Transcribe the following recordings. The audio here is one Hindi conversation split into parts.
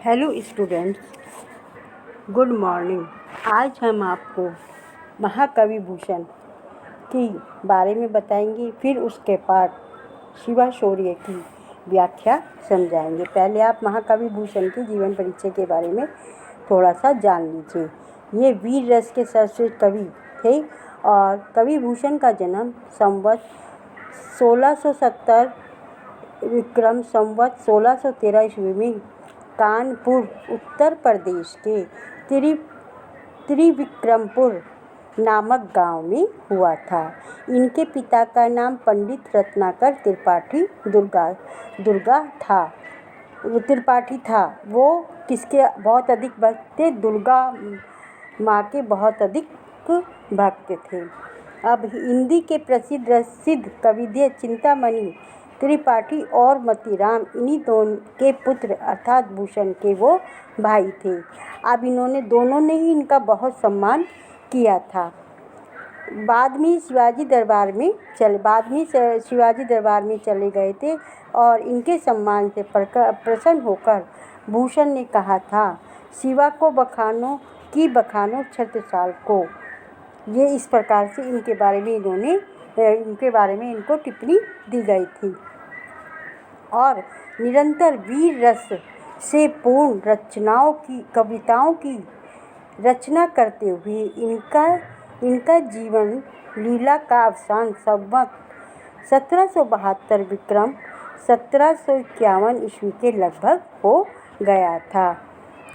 Hello students, good morning. आज हम आपको महाकवि भूषण के बारे में बताएंगे, फिर उसके पाठ शिवा शौर्य की व्याख्या समझाएंगे। पहले आप महाकवि भूषण के जीवन परिचय के बारे में थोड़ा सा जान लीजिए। ये वीर रस के सर्वश्रेष्ठ कवि थे और कवि भूषण का जन्म संवत 1670 विक्रम संवत 1613 ईस्वी में कानपुर उत्तर प्रदेश के त्रिविक्रमपुर नामक गांव में हुआ था। इनके पिता का नाम पंडित रत्नाकर त्रिपाठी था। वो किसके बहुत अधिक भक्त थे? दुर्गा माँ के बहुत अधिक भक्त थे। अब हिंदी के प्रसिद्ध कविदेव चिंतामणि त्रिपाठी और मोतीराम इन्हीं दोनों के पुत्र अर्थात भूषण के वो भाई थे। अब दोनों ने ही इनका बहुत सम्मान किया था। बाद में शिवाजी दरबार में चले गए थे और इनके सम्मान से प्रसन्न होकर भूषण ने कहा था, शिवा को बखानो छत्रसाल को। ये इस प्रकार से इनके बारे में इनको टिप्पणी दी गई थी। और निरंतर वीर रस से पूर्ण कविताओं की रचना करते हुए इनका जीवन लीला का अवसान संवत 1772 विक्रम 1751 ईस्वी के लगभग हो गया था।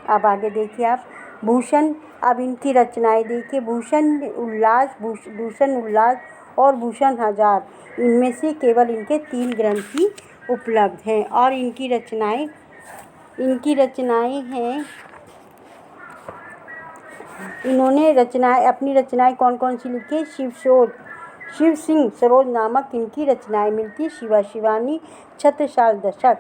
अब आगे देखिए आप भूषण। अब इनकी रचनाएं देखिए। भूषण उल्लास और भूषण हजार, इनमें से केवल इनके 3 ग्रंथ ही उपलब्ध हैं। और इनकी रचनाएं हैं। इन्होंने अपनी रचनाएं कौन कौन सी लिखी? शिव सिंह सरोज नामक इनकी रचनाएं मिलती। शिवा शिवानी, छत्रसाल दशक,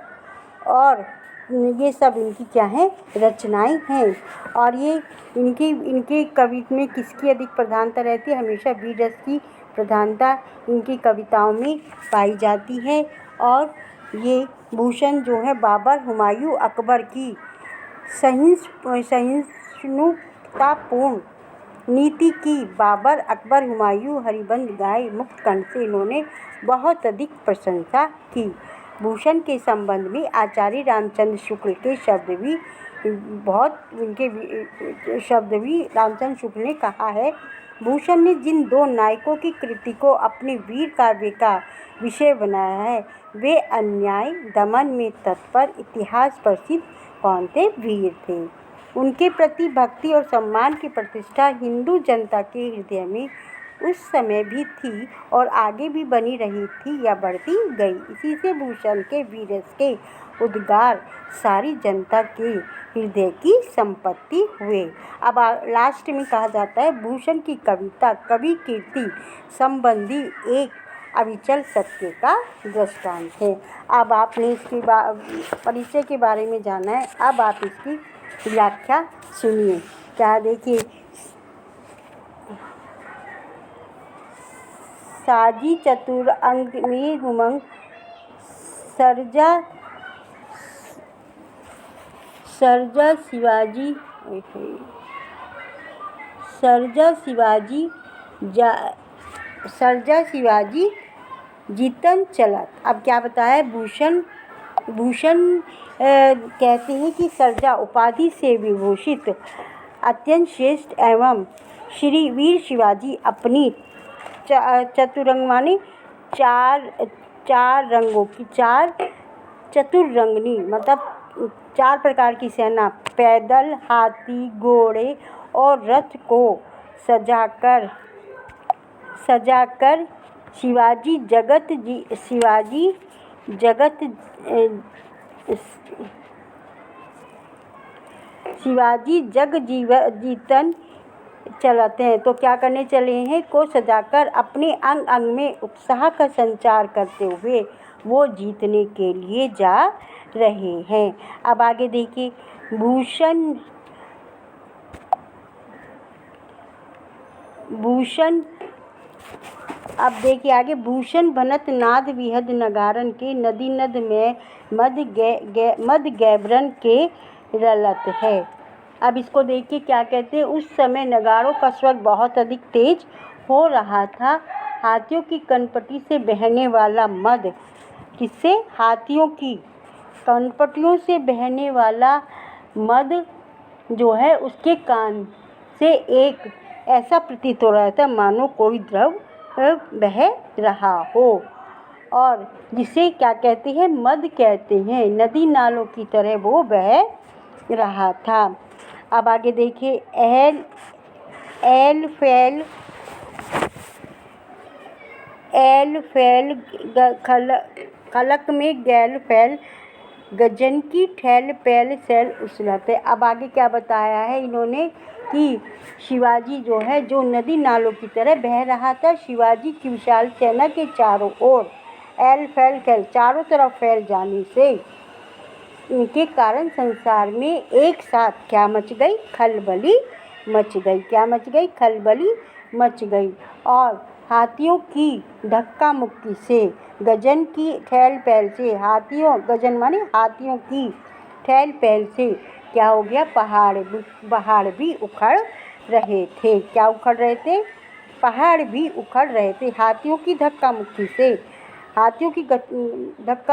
और ये सब इनकी क्या है? रचनाएं हैं। और ये इनके कवि में किसकी अधिक प्रधानता रहती है? हमेशा वीर रस की प्रधानता इनकी कविताओं में पाई जाती है। और ये भूषण जो है बाबर, हुमायूं, अकबर की सहिष्णुतापूर्ण नीति की हुमायूं हरिबंद गाय मुक्त कंठ से इन्होंने बहुत अधिक प्रशंसा की। भूषण के संबंध में आचार्य रामचंद्र शुक्ल के रामचंद्र शुक्ल ने कहा है, भूषण ने जिन 2 नायकों की कृति को अपने वीर काव्य का विषय बनाया है, वे अन्याय दमन में तत्पर इतिहास प्रसिद्ध कौन थे? वीर थे। उनके प्रति भक्ति और सम्मान की प्रतिष्ठा हिंदू जनता के हृदय में उस समय भी थी और आगे भी बनी रही थी या बढ़ती गई। इसी से भूषण के वीरस के उद्गार सारी जनता के हृदय की संपत्ति हुए। अब लास्ट में कहा जाता है, भूषण की कविता कवि कीर्ति संबंधी एक अविचल सत्य का दृष्टांत है। अब आपने इसके परिचय के बारे में जाना है। अब आप इसकी व्याख्या सुनिए। क्या देखिए, साजी चतुर अंग में उमंग, सर्जा शिवाजी जीतन चलत। अब क्या बताया? भूषण कहते हैं कि सर्जा उपाधि से विभूषित अत्यंत श्रेष्ठ एवं श्री वीर शिवाजी अपनी चतुरंग माने 4 रंगों की चतुरंगनी मतलब 4 प्रकार की सेना, पैदल, हाथी, घोड़े और रथ को सजाकर शिवाजी जग जीतन चलते हैं। तो क्या करने चले हैं? को सजाकर अपने अंग अंग में उत्साह का संचार करते हुए वो जीतने के लिए जा रहे हैं। अब आगे देखिए, भूषण अब देखिए आगे, भूषण बनत नाद विहद नगारन के, नदी नद में मद गैबरन के रलत है। अब इसको देखिए क्या कहते हैं। उस समय नगाड़ों का स्वर बहुत अधिक तेज हो रहा था। हाथियों की कनपटी से बहने वाला मद, किससे? हाथियों की कनपटियों से बहने वाला मद जो है उसके कान से एक ऐसा प्रतीत हो रहा था मानो कोई द्रव बह रहा हो, और जिसे क्या कहते हैं? मद कहते हैं। नदी नालों की तरह वो बह रहा था। अब आगे देखिए। एल फैल खलक में गैल फैल, गजन की ठैल पैल सैल उसलत है। अब आगे क्या बताया है इन्होंने कि शिवाजी जो है जो नदी नालों की तरह बह रहा था। शिवाजी की विशाल सेना के चारों ओर एल फैल कैल, चारों तरफ फैल जाने से इनके कारण संसार में एक साथ क्या मच गई? खलबली मच गई। क्या मच गई? खलबली मच गई। और हाथियों की धक्का मुक्की से, गजन की ठैल पैल से, गजन माने हाथियों की ठैल पैल से क्या हो गया? पहाड़ भी उखड़ रहे थे। क्या उखड़ रहे थे? पहाड़ भी उखड़ रहे थे। हाथियों की धक्का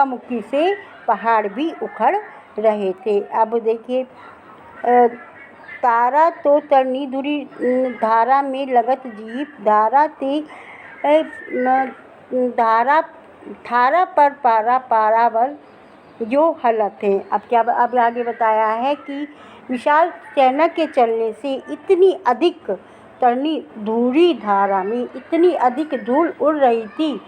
मुक्की से पहाड़ भी उखड़ रहे थे। अब देखिए। तारा तो तरनी धुरी धारा में लगत जीप, धारा ते धारा थारा पर पारा पारावर जो हलत है। अब आगे बताया है कि विशाल सेना के चलने से इतनी अधिक तरनी धूरी धारा में इतनी अधिक धूल उड़ रही थी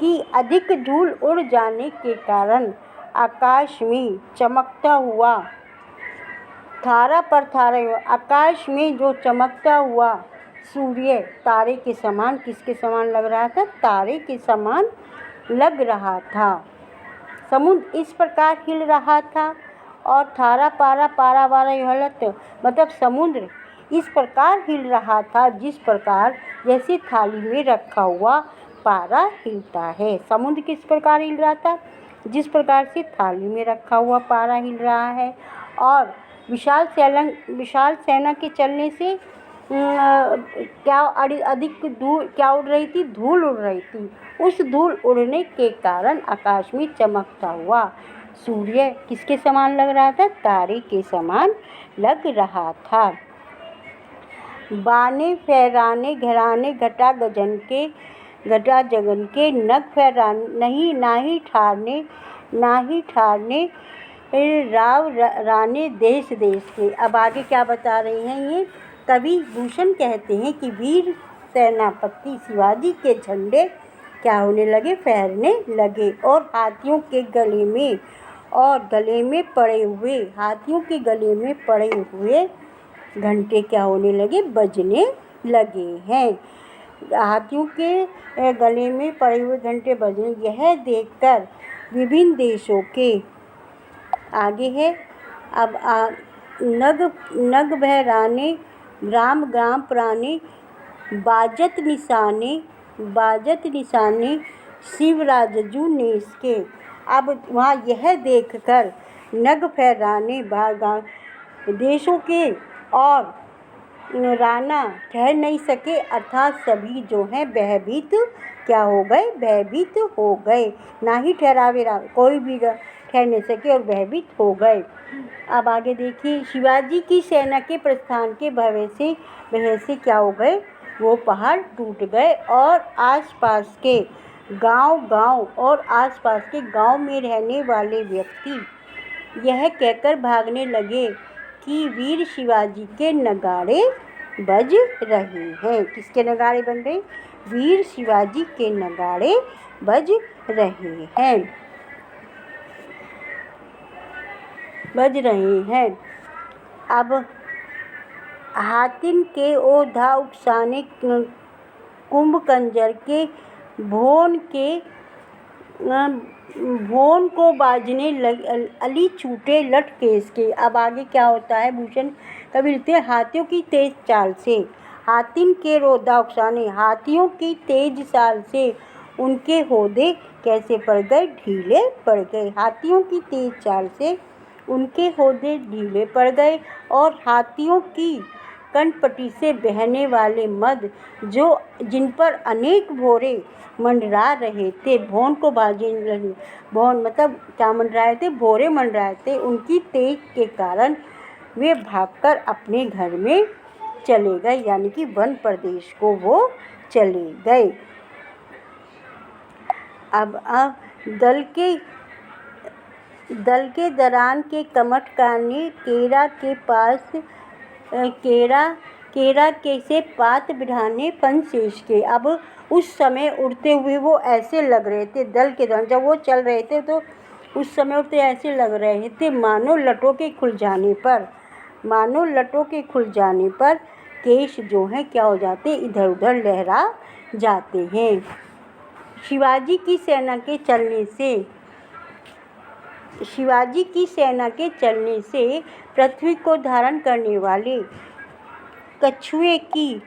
कि अधिक धूल उड़ जाने के कारण आकाश में चमकता हुआ आकाश में जो चमकता हुआ सूर्य तारे के समान, किसके समान लग रहा था? तारे के समान लग रहा था। समुद्र इस प्रकार हिल रहा था और थारा पारा पारावार हलत, मतलब समुद्र इस प्रकार हिल रहा था जिस प्रकार जैसे थाली में रखा हुआ पारा हिलता है। समुद्र किस प्रकार हिल रहा था? जिस प्रकार से थाली में रखा हुआ पारा हिल रहा है। और विशाल सेना के चलने से क्या अधिक धूल क्या उड़ रही थी? धूल उड़ रही थी। उस धूल उड़ने के कारण आकाश में चमकता हुआ सूर्य किसके समान लग रहा था? तारे के समान लग रहा था। बाने फहराने घराने घटा जगन के नग फहराने नाही ठारने राव राने देश के। अब आगे क्या बता रहे हैं ये कवि भूषण कहते हैं कि वीर सेनापति शिवाजी के झंडे क्या होने लगे? फहरने लगे। और हाथियों के गले में पड़े हुए घंटे क्या होने लगे? बजने लगे हैं। हाथियों के गले में पड़े हुए घंटे बजने, यह देखकर विभिन्न देशों के आगे है। अब नग बहराने राम ग्राम प्राणे, बाजत निशाने शिवराजू नेस के। अब वहाँ यह देखकर नग फहराने देशों के और राना ठहर नहीं सके, अर्थात सभी जो हैं भयभीत क्या हो गए? भयभीत हो गए। ना ही ठहरावे कोई भी ठहर नहीं सके और भयभीत हो गए। अब आगे देखिए। शिवाजी की सेना के प्रस्थान के भय से क्या हो गए? वो पहाड़ टूट गए और आसपास के गांव में रहने वाले व्यक्ति यह कहकर भागने लगे कि वीर शिवाजी के नगाड़े बज रहे हैं। किसके नगाड़े बन रहे? वीर शिवाजी के नगाड़े बज रहे हैं। अब हातिन के ओधा उकसाने कुंभकंजर के भोन को बाजने लगे अली छूटे लट केस के। अब आगे क्या होता है? भूषण कवि लिखते हैं हाथियों की तेज चाल से, हातिन के रोधा उकसाने, हाथियों की तेज चाल से उनके होदे कैसे पड़ गए? ढीले पड़ गए। हाथियों की तेज चाल से उनके होदे ढीले पड़ गए और हाथियों की कनपटी से बहने वाले मद जिन पर अनेक भौरे मंडरा रहे थे, भौन को बाजे रहे, भौन मतलब क्या मंडराए थे, भौरे मंडराए थे, उनकी तेज के कारण वे भागकर अपने घर में चले गए, यानी कि वन प्रदेश को वो चले गए। अब दल के दरान के कमटकार ने केरा के से पात बिढ़ाने पंचेश के। अब उस समय उड़ते हुए वो ऐसे लग रहे थे, दल के दौरान जब वो चल रहे थे तो उस समय उड़ते ऐसे लग रहे थे मानो लटों के खुल जाने पर केश जो हैं क्या हो जाते, इधर उधर लहरा जाते हैं। शिवाजी की सेना के चलने से पृथ्वी को धारण करने वाले कछुए की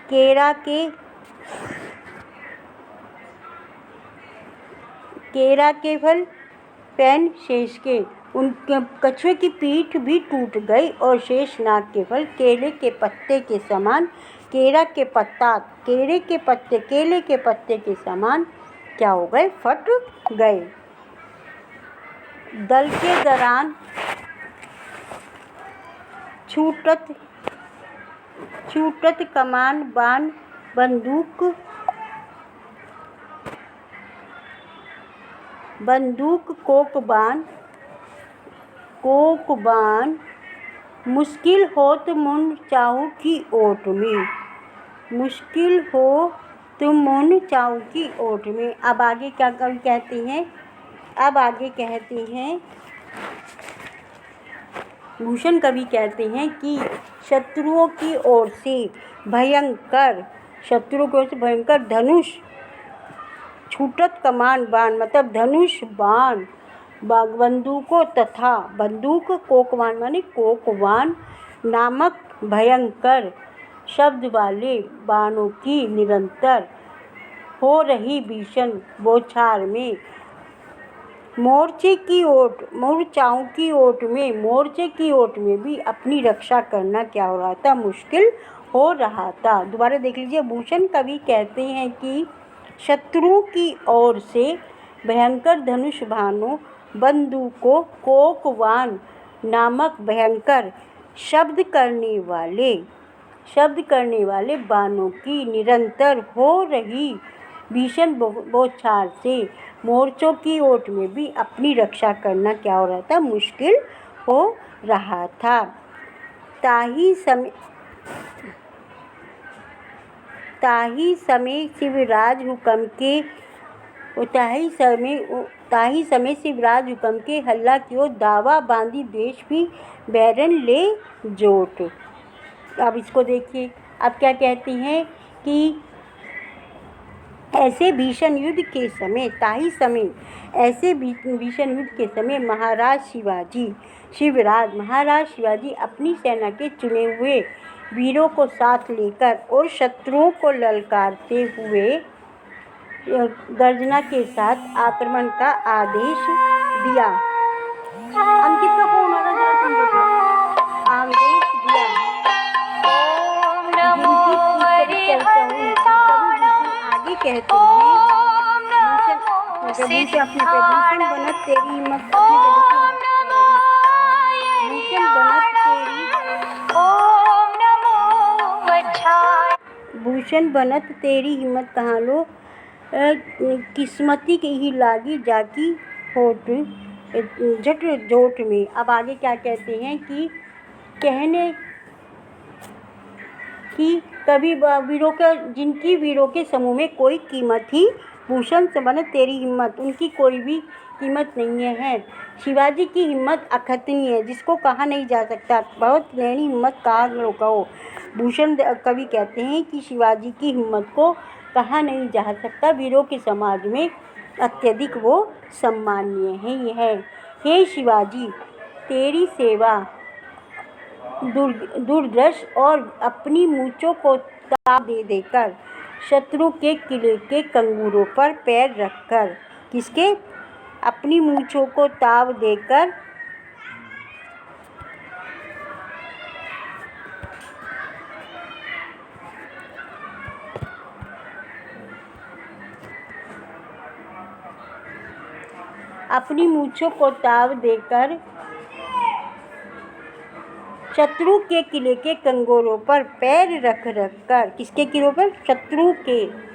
केरा के फल पैन शेष के, उनके कछुए की पीठ भी टूट गई और शेषनाग के फल केले के पत्ते के समान, केले के पत्ते के समान क्या हो गए, फट गए। दल के दौरान छूटत कमान बाण बंदूक कोकबान मुश्किल होत मुन चाहू की ओट में। अब आगे क्या कवि कहते हैं, भूषण कवि कहते हैं कि शत्रुओं की ओर से भयंकर धनुष, छूटत कमान बाण मतलब धनुष बाण, बंदूकों तथा बंदूक कोकवान माने कोकवान नामक भयंकर शब्द वाले बाणों की निरंतर हो रही भीषण बौछार में मोर्चे की ओट में भी अपनी रक्षा करना क्या हो रहा था, मुश्किल हो रहा था। दोबारा देख लीजिए, भूषण कवि कहते हैं कि शत्रुओं की ओर से भयंकर धनुष बाणों, बंदूकों, कोकवान नामक भयंकर शब्द करने वाले बाणों की निरंतर हो रही भीषण बौछार से मोर्चों की ओट में भी अपनी रक्षा करना क्या हो रहा था, मुश्किल हो रहा था। ताही समय शिवराज हुक्म के हल्ला क्यों दावा बांधी देश भी बैरन ले जोट। अब इसको देखिए, अब क्या कहती हैं कि ऐसे भीषण युद्ध के समय महाराज शिवाजी अपनी सेना के चुने हुए वीरों को साथ लेकर और शत्रुओं को ललकारते हुए गर्जना के साथ आक्रमण का आदेश दिया। अंकित का फोन आ रहा है, आदेश दिया। आगे कहते हैं, भूषण बनत तेरी हिम्मत, भूषण बनत तेरी हिम्मत कहाँ लो, किस्मती की ही लागी जाकी होठ झट जोट में। अब आगे क्या कहते हैं कि कहने कि कभी जिनकी वीरों के समूह में कोई कीमत ही, भूषण से बनत तेरी हिम्मत, उनकी कोई भी कीमत नहीं है। शिवाजी की हिम्मत अखतनीय है, जिसको कहा नहीं जा सकता, बहुत नैनी हिम्मत कहो। भूषण कवि कहते हैं कि शिवाजी की हिम्मत को कहा नहीं जा सकता, वीरों के समाज में अत्यधिक वो सम्माननीय है। यह हे शिवाजी, तेरी सेवा दुर्दर्श और अपनी मूंछों को ताव दे देकर शत्रु के किले के कंगूरों पर पैर रखकर, किसके, अपनी मूंछों को ताव देकर अपनी मूंछों को ताव देकर शत्रु के किले के कंगोरों पर पैर रख रख कर, किसके किलों पर? शत्रु के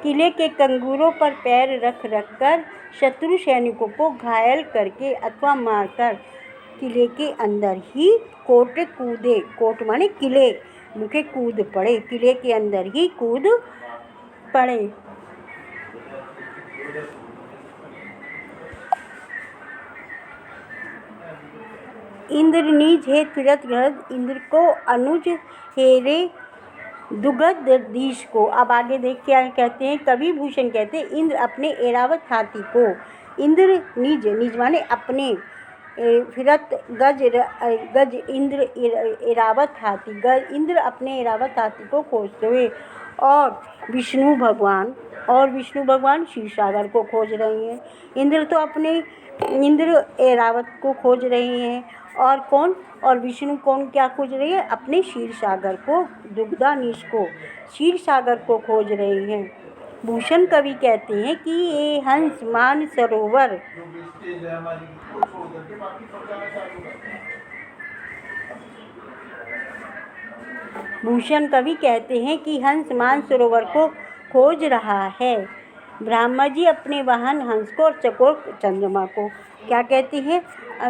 किले के कंगूरों पर पैर रख रख कर शत्रु सैनिकों को घायल करके अथवा मारकर किले के अंदर ही कोट कूदे। कोट माने किले, मुखे कूद पड़े, किले के अंदर ही कूद पड़े। इंद्र निज हे फिरत गरज, इंद्र को अनुज हेरे दुगध दीश को। अब आगे देख क्या कहते हैं, कवि भूषण कहते हैं इंद्र अपने एरावत हाथी को, इंद्र निज, निज माने अपने, फिरत गज इंद्र एरावत हाथी, गज इंद्र अपने एरावत हाथी को खोजते हुए, और विष्णु भगवान क्षीर सागर को खोज रहे हैं। इंद्र तो अपने इंद्र एरावत को खोज रहे हैं, और कौन? और विष्णु कौन क्या खोज रही है? अपने क्षीर सागर को, दुग्धानीश को, क्षीर सागर को खोज रहे हैं। भूषण कवि कहते हैं कि ये हंस मान सरोवर, भूषण कवि कहते हैं कि हंस मान सरोवर को खोज रहा है। ब्रह्मा जी अपने वाहन हंस को और चकोर चंद्रमा को क्या कहते हैं?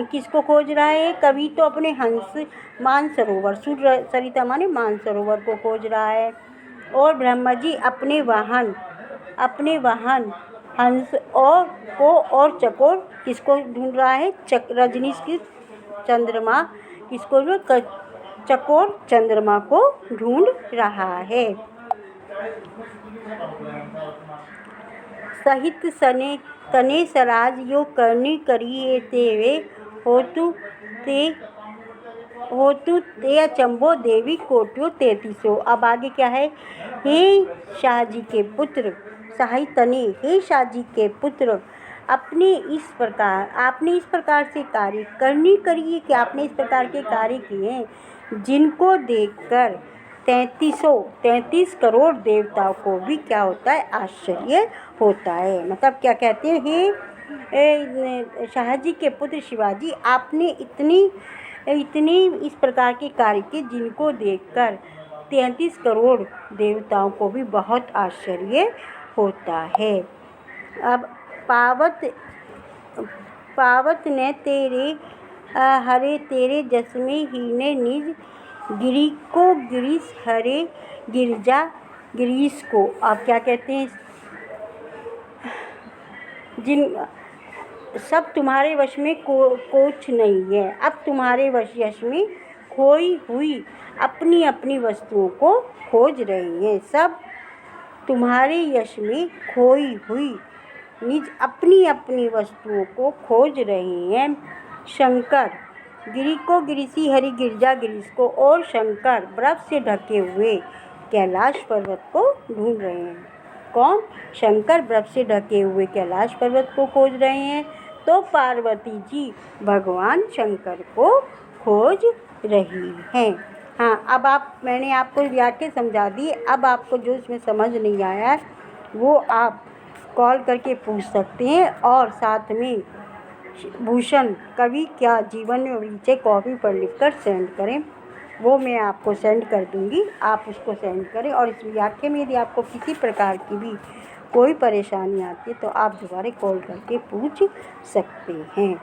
किसको खोज रहा है? कवि तो अपने हंस मान सरोवर, सरिता माने मान सरोवर को खोज रहा है, और ब्रह्मा जी अपने वाहन हंस और चकोर किसको ढूंढ रहा है? रजनीश की चंद्रमा, किसको? चकोर चंद्रमा को ढूंढ रहा है। सहित सने तने सराज यो करनी करिए तेवे होतु ते अचंबो देवी कोटियो 3300। अब आगे क्या है? हे शाहजी के पुत्र, साहित तने, हे शाहजी के पुत्र, आपने इस प्रकार से कार्य करनी करिए कि आपने इस प्रकार के कार्य किए जिनको देखकर 33 करोड़ देवताओं को भी क्या होता है? आश्चर्य होता है। मतलब क्या कहते हैं? हे शाहजी के पुत्र शिवाजी, आपने इतनी इस प्रकार के कार्य किए जिनको देखकर 33 करोड़ देवताओं को भी बहुत आश्चर्य होता है। अब पावत ने तेरे हरे तेरे जस्मे ही ने निज गिरी को गिरीश हरे गिरजा गिरीश को। आप क्या कहते हैं? जिन सब तुम्हारे वश में कुछ नहीं है, अब तुम्हारे वश में खोई हुई अपनी अपनी वस्तुओं को खोज रही हैं। सब तुम्हारे यश में खोई हुई निज अपनी अपनी वस्तुओं को खोज रहे हैं। शंकर गिरी को गिरीशी हरि गिरजा गिरीश को, और शंकर बर्फ से ढके हुए कैलाश पर्वत को ढूंढ रहे हैं। कौन? शंकर बर्फ से ढके हुए कैलाश पर्वत को खोज रहे हैं, तो पार्वती जी भगवान शंकर को खोज रही हैं। हाँ, अब मैंने आपको व्याख्या समझा दी। अब आपको जो इसमें समझ नहीं आया है वो आप कॉल करके पूछ सकते हैं, और साथ में भूषण कवि क्या जीवन में परिचय कॉपी पर लिखकर सेंड करें, वो मैं आपको सेंड कर दूंगी। आप उसको सेंड करें, और इस व्याख्या में यदि आपको किसी प्रकार की भी कोई परेशानी आती है तो आप दोबारा कॉल करके पूछ सकते हैं।